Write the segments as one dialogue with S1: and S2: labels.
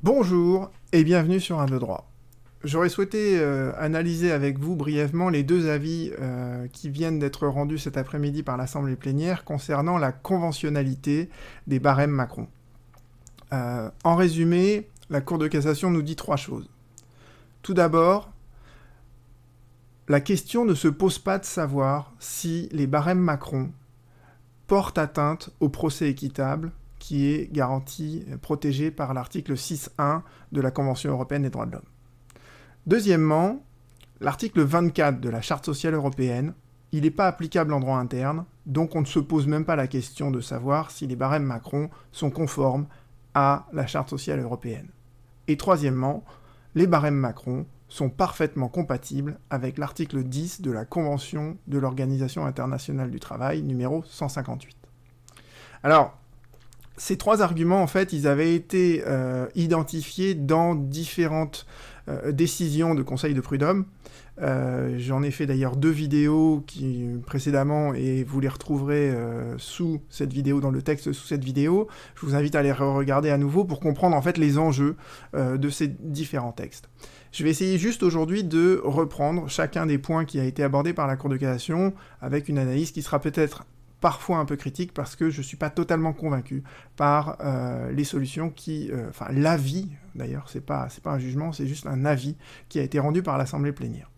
S1: Bonjour et bienvenue sur Un de droit. J'aurais souhaité analyser avec vous brièvement les deux avis qui viennent d'être rendus cet après-midi par l'Assemblée plénière concernant la conventionnalité des barèmes Macron. En résumé, la Cour de cassation nous dit trois choses. Tout d'abord, la question ne se pose pas de savoir si les barèmes Macron portent atteinte au procès équitable qui est garanti, protégé par l'article 6.1 de la Convention européenne des droits de l'homme. Deuxièmement, l'article 24 de la Charte sociale européenne, il n'est pas applicable en droit interne, donc on ne se pose même pas la question de savoir si les barèmes Macron sont conformes à la Charte sociale européenne. Et troisièmement, les barèmes Macron sont parfaitement compatibles avec l'article 10 de la Convention de l'Organisation internationale du travail, numéro 158. Alors, ces trois arguments, en fait, ils avaient été identifiés dans différentes décisions de conseil de prud'homme. J'en ai fait d'ailleurs deux vidéos précédemment et vous les retrouverez sous cette vidéo, dans le texte sous cette vidéo. Je vous invite à les regarder à nouveau pour comprendre en fait les enjeux de ces différents textes. Je vais essayer juste aujourd'hui de reprendre chacun des points qui a été abordé par la Cour de cassation avec une analyse qui sera peut-être parfois un peu critique parce que je ne suis pas totalement convaincu par les solutions enfin l'avis, d'ailleurs, c'est pas un jugement, c'est juste un avis qui a été rendu par l'Assemblée plénière.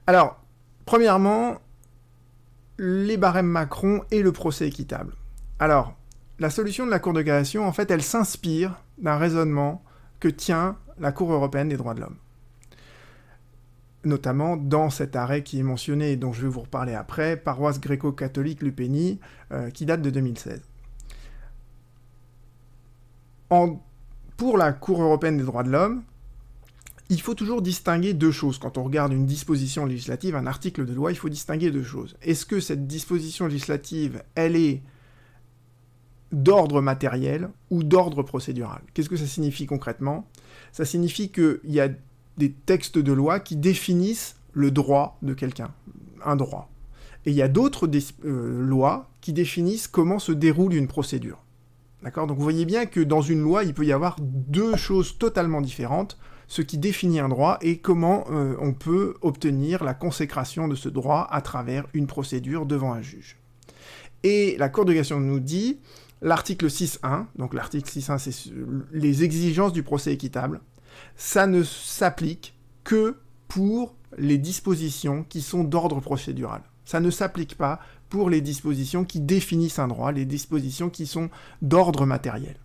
S1: Alors, premièrement, les barèmes Macron et le procès équitable. Alors, la solution de la Cour de cassation, en fait, elle s'inspire d'un raisonnement que tient la Cour européenne des droits de l'homme, notamment dans cet arrêt qui est mentionné et dont je vais vous reparler après, paroisse gréco-catholique Lupénie, qui date de 2016. Pour la Cour européenne des droits de l'homme, il faut toujours distinguer deux choses. Quand on regarde une disposition législative, un article de loi, il faut distinguer deux choses. Est-ce que cette disposition législative, elle est d'ordre matériel ou d'ordre procédural? Qu'est-ce que ça signifie concrètement? Ça signifie qu'il y a des textes de loi qui définissent le droit de quelqu'un, un droit. Et il y a d'autres lois qui définissent comment se déroule une procédure. D'accord? Donc vous voyez bien que dans une loi, il peut y avoir deux choses totalement différentes, ce qui définit un droit et comment on peut obtenir la consécration de ce droit à travers une procédure devant un juge. Et la Cour de cassation nous dit, l'article 6.1, donc l'article 6.1, c'est les exigences du procès équitable, ça ne s'applique que pour les dispositions qui sont d'ordre procédural. Ça ne s'applique pas pour les dispositions qui définissent un droit, les dispositions qui sont d'ordre matériel.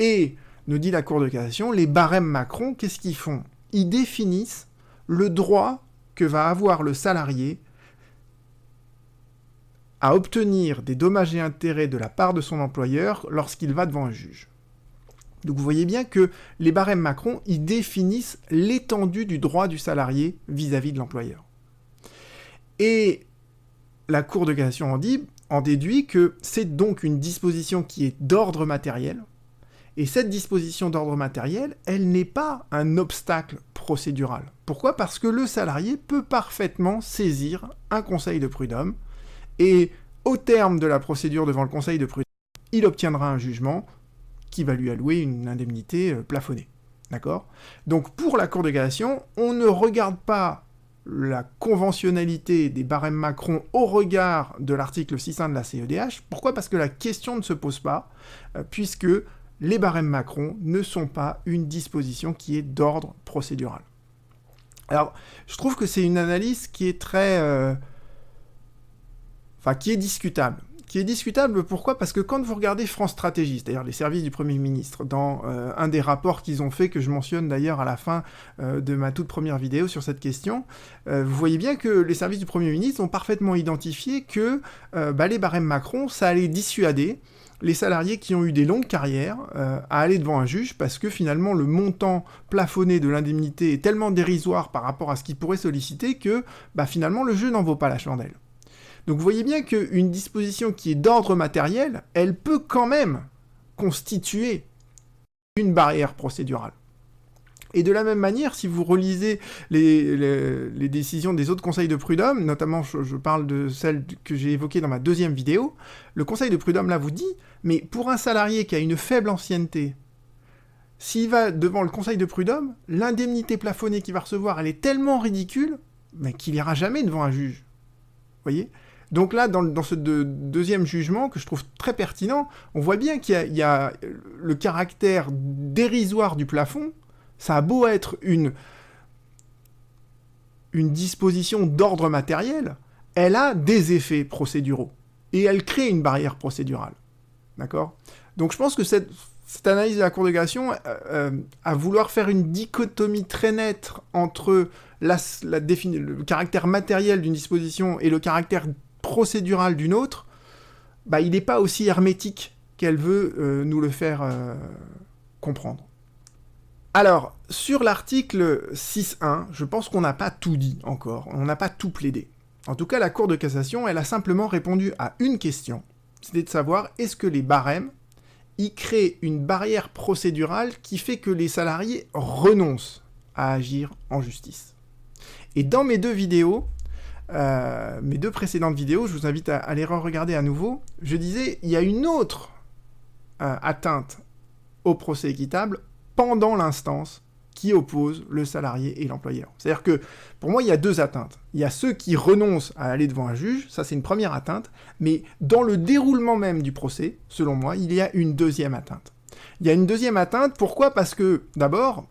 S1: Et, nous dit la Cour de cassation, les barèmes Macron, qu'est-ce qu'ils font? Ils définissent le droit que va avoir le salarié à obtenir des dommages et intérêts de la part de son employeur lorsqu'il va devant un juge. Donc vous voyez bien que les barèmes Macron, ils définissent l'étendue du droit du salarié vis-à-vis de l'employeur. Et la Cour de cassation en déduit que c'est donc une disposition qui est d'ordre matériel, et cette disposition d'ordre matériel, elle n'est pas un obstacle procédural. Pourquoi? Parce que le salarié peut parfaitement saisir un conseil de prud'homme, et au terme de la procédure devant le conseil de prud'homme, il obtiendra un jugement qui va lui allouer une indemnité plafonnée. D'accord? Donc pour la Cour de cassation, on ne regarde pas la conventionnalité des barèmes Macron au regard de l'article 6.1 de la CEDH. Pourquoi? Parce que la question ne se pose pas, puisque les barèmes Macron ne sont pas une disposition qui est d'ordre procédural. Alors, je trouve que c'est une analyse qui est qui est discutable. Qui est discutable, pourquoi? Parce que quand vous regardez France Stratégie, c'est-à-dire les services du Premier ministre, dans un des rapports qu'ils ont fait, que je mentionne d'ailleurs à la fin de ma toute première vidéo sur cette question, vous voyez bien que les services du Premier ministre ont parfaitement identifié que les barèmes Macron, ça allait dissuader les salariés qui ont eu des longues carrières à aller devant un juge, parce que finalement le montant plafonné de l'indemnité est tellement dérisoire par rapport à ce qu'ils pourraient solliciter que finalement le jeu n'en vaut pas la chandelle. Donc vous voyez bien qu'une disposition qui est d'ordre matériel, elle peut quand même constituer une barrière procédurale. Et de la même manière, si vous relisez les décisions des autres conseils de prud'homme, notamment je parle de celle que j'ai évoquée dans ma deuxième vidéo, le conseil de prud'homme là vous dit, mais pour un salarié qui a une faible ancienneté, s'il va devant le conseil de prud'homme, l'indemnité plafonnée qu'il va recevoir, elle est tellement ridicule, mais qu'il ira jamais devant un juge. Vous voyez ? Donc là, dans ce deuxième jugement, que je trouve très pertinent, on voit bien qu'il y a le caractère dérisoire du plafond. Ça a beau être une disposition d'ordre matériel, elle a des effets procéduraux. Et elle crée une barrière procédurale. D'accord ? Donc je pense que cette analyse de la Cour de cassation, à vouloir faire une dichotomie très nette entre le caractère matériel d'une disposition et le caractère procédural d'une autre, bah, il n'est pas aussi hermétique qu'elle veut nous le faire comprendre. Alors, sur l'article 6.1, je pense qu'on n'a pas tout dit encore, on n'a pas tout plaidé. En tout cas, la Cour de cassation, elle a simplement répondu à une question, c'était de savoir est-ce que les barèmes y créent une barrière procédurale qui fait que les salariés renoncent à agir en justice. Et dans mes deux vidéos, mes deux précédentes vidéos, je vous invite à les re-regarder à nouveau, je disais, il y a une autre atteinte au procès équitable pendant l'instance qui oppose le salarié et l'employeur. C'est-à-dire que, pour moi, il y a deux atteintes. Il y a ceux qui renoncent à aller devant un juge, ça c'est une première atteinte, mais dans le déroulement même du procès, selon moi, il y a une deuxième atteinte. Il y a une deuxième atteinte, pourquoi ? Parce que, d'abord,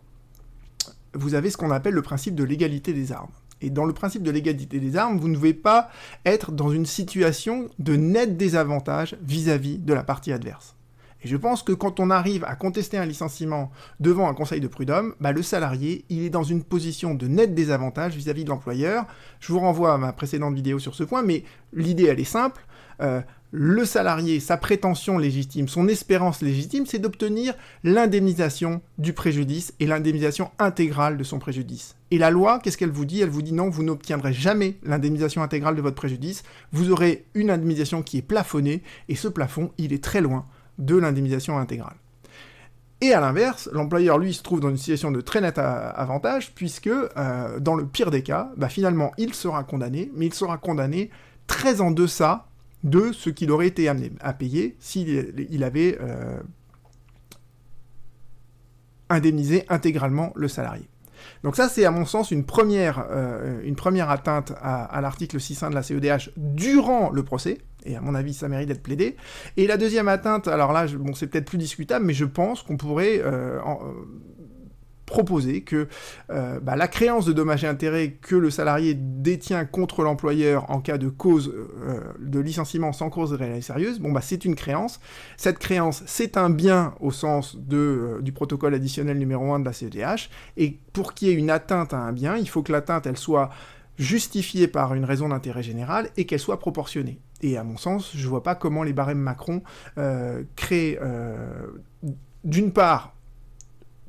S1: vous avez ce qu'on appelle le principe de l'égalité des armes. Et dans le principe de l'égalité des armes, vous ne devez pas être dans une situation de net désavantage vis-à-vis de la partie adverse. Et je pense que quand on arrive à contester un licenciement devant un conseil de prud'homme, bah le salarié, il est dans une position de net désavantage vis-à-vis de l'employeur. Je vous renvoie à ma précédente vidéo sur ce point, mais l'idée, elle est simple. Le salarié, sa prétention légitime, son espérance légitime, c'est d'obtenir l'indemnisation du préjudice et l'indemnisation intégrale de son préjudice. Et la loi, qu'est-ce qu'elle vous dit ? Elle vous dit non, vous n'obtiendrez jamais l'indemnisation intégrale de votre préjudice, vous aurez une indemnisation qui est plafonnée, et ce plafond, il est très loin de l'indemnisation intégrale. Et à l'inverse, l'employeur, lui, se trouve dans une situation de très net avantage, puisque, dans le pire des cas, bah, finalement, il sera condamné, mais il sera condamné très en deçà de ce qu'il aurait été amené à payer s'il avait indemnisé intégralement le salarié. Donc ça, c'est à mon sens une première atteinte à l'article 6.1 de la CEDH durant le procès, et à mon avis, ça mérite d'être plaidé. Et la deuxième atteinte, alors là, bon, c'est peut-être plus discutable, mais je pense qu'on pourrait proposer que la créance de dommages et intérêts que le salarié détient contre l'employeur en cas de cause de licenciement sans cause réelle et sérieuse, bon, c'est une créance. Cette créance, c'est un bien au sens du protocole additionnel numéro 1 de la CEDH, et pour qu'il y ait une atteinte à un bien, il faut que l'atteinte, elle soit justifiée par une raison d'intérêt général et qu'elle soit proportionnée. Et à mon sens, je vois pas comment les barèmes Macron créent, d'une part,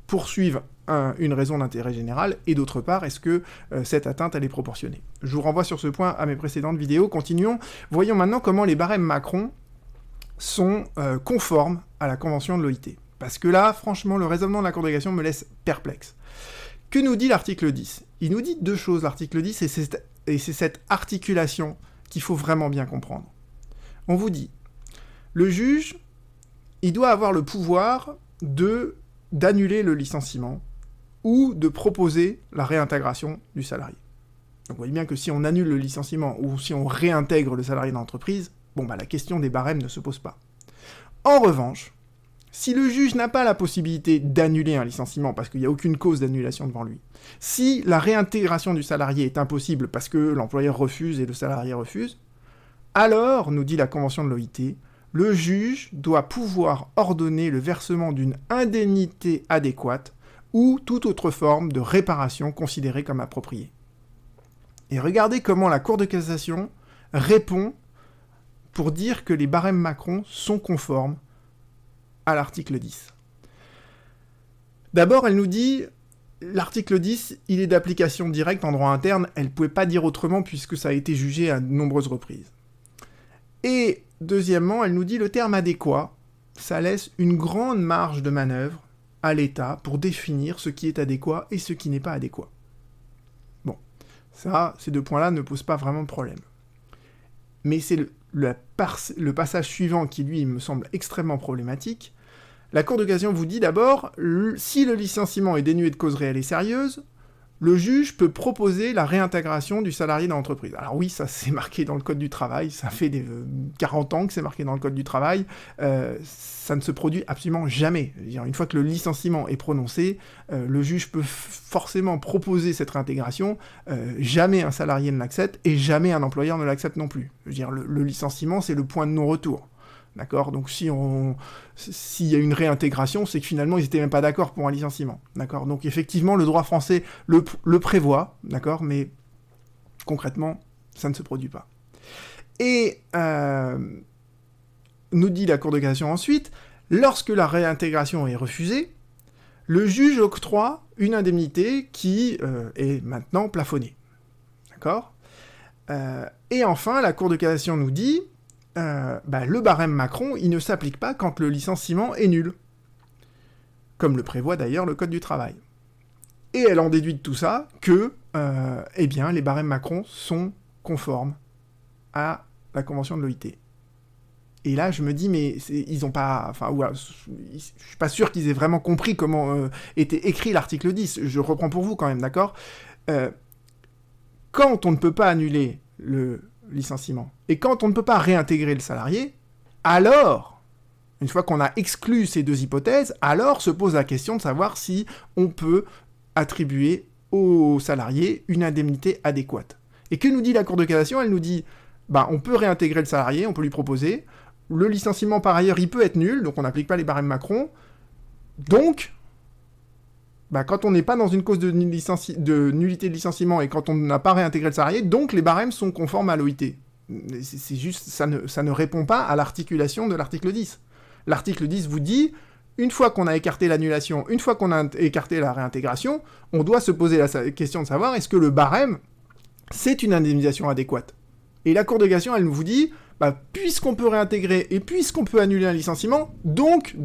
S1: poursuivent une raison d'intérêt général, et d'autre part, est-ce que cette atteinte, elle est proportionnée ? Je vous renvoie sur ce point à mes précédentes vidéos. Continuons. Voyons maintenant comment les barèmes Macron sont conformes à la Convention de l'OIT. Parce que là, franchement, le raisonnement de la Cour de cassation me laisse perplexe. Que nous dit l'article 10 ? Il nous dit deux choses, l'article 10, et c'est cette articulation qu'il faut vraiment bien comprendre. On vous dit, le juge, il doit avoir le pouvoir d'annuler le licenciement ou de proposer la réintégration du salarié. Donc vous voyez bien que si on annule le licenciement ou si on réintègre le salarié dans l'entreprise, la question des barèmes ne se pose pas. En revanche, si le juge n'a pas la possibilité d'annuler un licenciement parce qu'il n'y a aucune cause d'annulation devant lui, si la réintégration du salarié est impossible parce que l'employeur refuse et le salarié refuse, alors, nous dit la Convention de l'OIT, le juge doit pouvoir ordonner le versement d'une indemnité adéquate ou toute autre forme de réparation considérée comme appropriée. Et regardez comment la Cour de cassation répond pour dire que les barèmes Macron sont conformes à l'article 10. D'abord, elle nous dit, l'article 10, il est d'application directe en droit interne, elle ne pouvait pas dire autrement puisque ça a été jugé à de nombreuses reprises. Et deuxièmement, elle nous dit le terme adéquat, ça laisse une grande marge de manœuvre à l'État pour définir ce qui est adéquat et ce qui n'est pas adéquat. Bon, ça, ces deux points-là ne posent pas vraiment de problème. Mais c'est le passage suivant qui, lui, me semble extrêmement problématique. La Cour de cassation vous dit d'abord, si le licenciement est dénué de cause réelle et sérieuse, le juge peut proposer la réintégration du salarié dans l'entreprise. Alors oui, ça c'est marqué dans le Code du travail, ça fait 40 ans que c'est marqué dans le Code du travail, ça ne se produit absolument jamais. Je veux dire, une fois que le licenciement est prononcé, le juge peut forcément proposer cette réintégration, jamais un salarié ne l'accepte, et jamais un employeur ne l'accepte non plus. Je veux dire, le licenciement, c'est le point de non-retour. D'accord ? Donc s'il y a une réintégration, c'est que finalement ils n'étaient même pas d'accord pour un licenciement. D'accord ? Donc effectivement, le droit français le prévoit, d'accord ? Mais concrètement, ça ne se produit pas. Et nous dit la Cour de cassation ensuite, lorsque la réintégration est refusée, le juge octroie une indemnité qui est maintenant plafonnée. D'accord ? Et enfin, la Cour de cassation nous dit le barème Macron, il ne s'applique pas quand le licenciement est nul. Comme le prévoit d'ailleurs le Code du travail. Et elle en déduit de tout ça que, les barèmes Macron sont conformes à la Convention de l'OIT. Et là, je me dis, mais ils ont pas... je suis pas sûr qu'ils aient vraiment compris comment était écrit l'article 10. Je reprends pour vous quand même, d'accord ? Quand on ne peut pas annuler le licenciement, et quand on ne peut pas réintégrer le salarié, alors, une fois qu'on a exclu ces deux hypothèses, alors se pose la question de savoir si on peut attribuer au salarié une indemnité adéquate. Et que nous dit la Cour de cassation ? Elle nous dit, on peut réintégrer le salarié, on peut lui proposer, le licenciement par ailleurs, il peut être nul, donc on n'applique pas les barèmes Macron, donc... quand on n'est pas dans une cause de nullité de licenciement et quand on n'a pas réintégré le salarié, donc les barèmes sont conformes à l'OIT. C'est juste, ça ne répond pas à l'articulation de l'article 10. L'article 10 vous dit, une fois qu'on a écarté l'annulation, une fois qu'on a écarté la réintégration, on doit se poser la question de savoir est-ce que le barème, c'est une indemnisation adéquate. Et la Cour de cassation, elle vous dit, puisqu'on peut réintégrer et puisqu'on peut annuler un licenciement, donc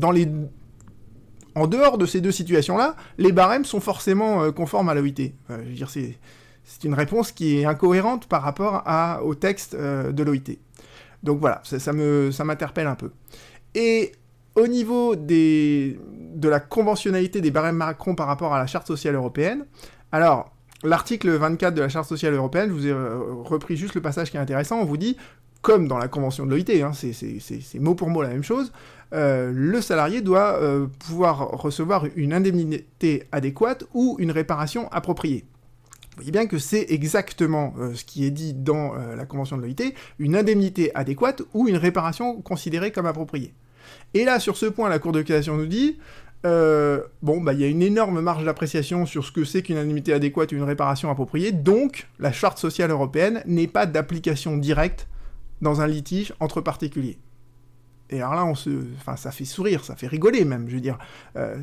S1: en dehors de ces deux situations-là, les barèmes sont forcément conformes à l'OIT. Je veux dire, c'est une réponse qui est incohérente par rapport au texte de l'OIT. Donc voilà, ça m'interpelle un peu. Et au niveau de la conventionnalité des barèmes Macron par rapport à la Charte sociale européenne, alors, l'article 24 de la Charte sociale européenne, je vous ai repris juste le passage qui est intéressant, on vous dit, comme dans la convention de l'OIT, c'est mot pour mot la même chose, le salarié doit pouvoir recevoir une indemnité adéquate ou une réparation appropriée. Vous voyez bien que c'est exactement ce qui est dit dans la convention de l'OIT, une indemnité adéquate ou une réparation considérée comme appropriée. Et là, sur ce point, la Cour de cassation nous dit, y a une énorme marge d'appréciation sur ce que c'est qu'une indemnité adéquate ou une réparation appropriée, donc la Charte sociale européenne n'est pas d'application directe dans un litige entre particuliers. Et alors là, ça fait sourire, ça fait rigoler même, je veux dire.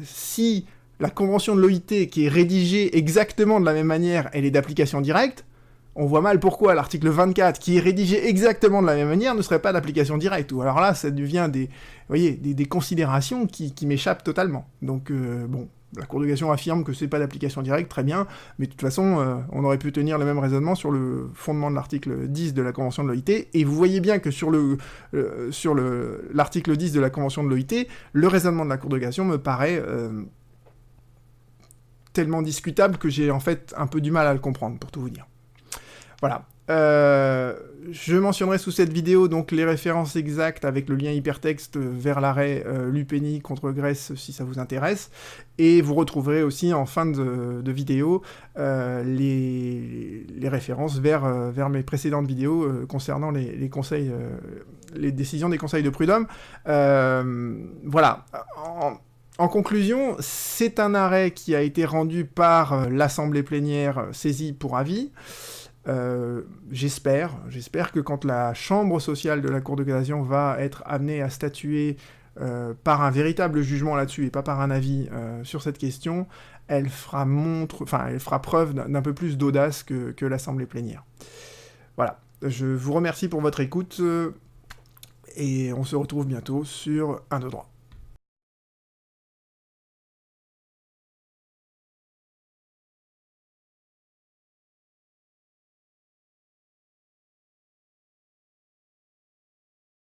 S1: Si la convention de l'OIT, qui est rédigée exactement de la même manière, elle est d'application directe, on voit mal pourquoi l'article 24, qui est rédigé exactement de la même manière, ne serait pas d'application directe. Ou alors là, ça devient des considérations qui m'échappent totalement. Donc, la Cour de cassation affirme que c'est pas d'application directe, très bien, mais de toute façon, on aurait pu tenir le même raisonnement sur le fondement de l'article 10 de la Convention de l'OIT, et vous voyez bien que sur l'article 10 de la Convention de l'OIT, le raisonnement de la Cour de cassation me paraît tellement discutable que j'ai en fait un peu du mal à le comprendre, pour tout vous dire. Voilà. Je mentionnerai sous cette vidéo donc les références exactes avec le lien hypertexte vers l'arrêt Lupeni contre Grèce si ça vous intéresse, et vous retrouverez aussi en fin de vidéo les références vers mes précédentes vidéos concernant les conseils, les décisions des conseils de prud'homme. Voilà. En conclusion, c'est un arrêt qui a été rendu par l'Assemblée plénière saisie pour avis. J'espère que quand la chambre sociale de la Cour de cassation va être amenée à statuer par un véritable jugement là-dessus et pas par un avis sur cette question, elle fera preuve d'un peu plus d'audace que l'Assemblée plénière. Voilà, je vous remercie pour votre écoute et on se retrouve bientôt sur 1, 2, 3.